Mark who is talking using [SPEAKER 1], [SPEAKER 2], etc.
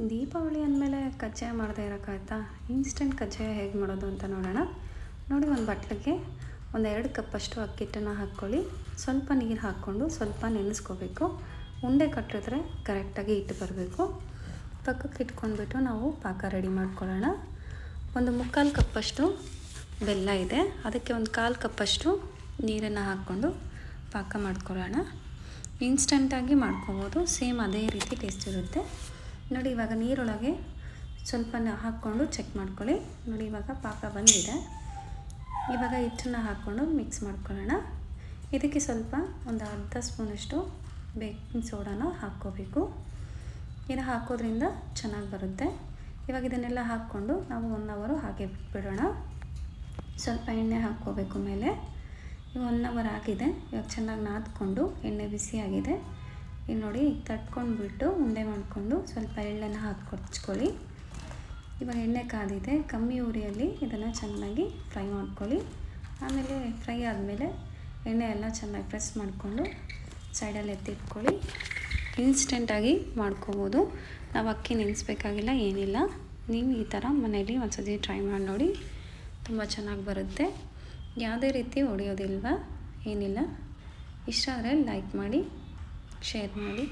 [SPEAKER 1] ದೀಪಾವಳಿ ಅಂದಮೇಲೆ ಕಜ್ಜಾಯ ಮಾಡದೇ ಇರೋಕ್ಕಾಯ್ತಾ? ಇನ್ಸ್ಟೆಂಟ್ ಕಜ್ಜಾಯ ಹೇಗೆ ಮಾಡೋದು ಅಂತ ನೋಡೋಣ. ನೋಡಿ, ಒಂದು ಬಟ್ಲಿಗೆ ಒಂದು 2 ಕಪ್ಪಷ್ಟು ಅಕ್ಕಿ ಹಿಟ್ಟನ್ನು ಹಾಕ್ಕೊಳ್ಳಿ. ಸ್ವಲ್ಪ ನೀರು ಹಾಕ್ಕೊಂಡು ಸ್ವಲ್ಪ ನೆನೆಸ್ಕೋಬೇಕು. ಉಂಡೆ ಕಟ್ಟಿದ್ರೆ ಕರೆಕ್ಟಾಗಿ ಹಿಟ್ಟು ಬರಬೇಕು. ಪಕ್ಕಕ್ಕೆ ಇಟ್ಕೊಂಡ್ಬಿಟ್ಟು ನಾವು ಪಾಕ ರೆಡಿ ಮಾಡ್ಕೊಳ್ಳೋಣ. ಒಂದು 3/4 ಕಪ್ಪಷ್ಟು ಬೆಲ್ಲ ಇದೆ, ಅದಕ್ಕೆ ಒಂದು 1/4 ಕಪ್ಪಷ್ಟು ನೀರನ್ನು ಹಾಕ್ಕೊಂಡು ಪಾಕ ಮಾಡ್ಕೊಳ್ಳೋಣ. ಇನ್ಸ್ಟಂಟಾಗಿ ಮಾಡ್ಕೊಬೋದು, ಸೇಮ್ ಅದೇ ರೀತಿ ಟೇಸ್ಟ್ ಇರುತ್ತೆ. ನೋಡಿ, ಇವಾಗ ನೀರೊಳಗೆ ಸ್ವಲ್ಪ ಹಾಕ್ಕೊಂಡು ಚೆಕ್ ಮಾಡ್ಕೊಳ್ಳಿ. ನೋಡಿ, ಇವಾಗ ಪಾಕ ಬಂದಿದೆ. ಇವಾಗ ಹಿಟ್ಟನ್ನು ಹಾಕ್ಕೊಂಡು ಮಿಕ್ಸ್ ಮಾಡ್ಕೊಳ್ಳೋಣ. ಇದಕ್ಕೆ ಸ್ವಲ್ಪ ಒಂದು ಅರ್ಧ ಸ್ಪೂನಷ್ಟು ಬೇಕಿಂಗ್ ಸೋಡಾನ ಹಾಕ್ಕೋಬೇಕು. ಇದು ಹಾಕೋದ್ರಿಂದ ಚೆನ್ನಾಗಿ ಬರುತ್ತೆ. ಇವಾಗ ಇದನ್ನೆಲ್ಲ ಹಾಕ್ಕೊಂಡು ನಾವು 1 ಅವರ್ ಹಾಗೆ ಬಿಟ್ಬಿಡೋಣ. ಸ್ವಲ್ಪ ಎಣ್ಣೆ ಹಾಕ್ಕೋಬೇಕು ಮೇಲೆ. 1 ಅವರ್ ಆಗಿದೆ. ಇವಾಗ ಚೆನ್ನಾಗಿ ನಾದ್ಕೊಂಡು ಎಣ್ಣೆ ಬಿಸಿಯಾಗಿದೆ. ಈಗ ನೋಡಿ, ತಟ್ಕೊಂಡ್ಬಿಟ್ಟು ಉಂಡೆ ಮಾಡಿಕೊಂಡು ಸ್ವಲ್ಪ ಎಳ್ಳನ್ನು ಹಾಕ್ಕೊಚ್ಕೊಳ್ಳಿ. ಇವಾಗ ಎಣ್ಣೆ ಕಾದಿದೆ. ಕಮ್ಮಿ ಉರಿಯಲ್ಲಿ ಇದನ್ನು ಚೆನ್ನಾಗಿ ಫ್ರೈ ಮಾಡ್ಕೊಳ್ಳಿ. ಆಮೇಲೆ ಫ್ರೈ ಆದಮೇಲೆ ಎಣ್ಣೆ ಎಲ್ಲ ಚೆನ್ನಾಗಿ ಪ್ರೆಸ್ ಮಾಡಿಕೊಂಡು ಸೈಡಲ್ಲಿ ಎತ್ತಿಟ್ಕೊಳ್ಳಿ. ಇನ್ಸ್ಟೆಂಟಾಗಿ ಮಾಡ್ಕೋಬೋದು. ನಾವು ಅಕ್ಕಿ ನೆನೆಸ್ಬೇಕಾಗಿಲ್ಲ, ಏನಿಲ್ಲ. ನೀವು ಈ ಥರ ಮನೇಲಿ ಒಂದ್ಸತಿ ಟ್ರೈ ಮಾಡಿ ನೋಡಿ, ತುಂಬ ಚೆನ್ನಾಗಿ ಬರುತ್ತೆ. ಯಾವುದೇ ರೀತಿ ಹೊಡೆಯೋದಿಲ್ವ, ಏನಿಲ್ಲ. ಇಷ್ಟ ಆದರೆ ಲೈಕ್ ಮಾಡಿ, ಶೇರ್ ಮಾಡಿ.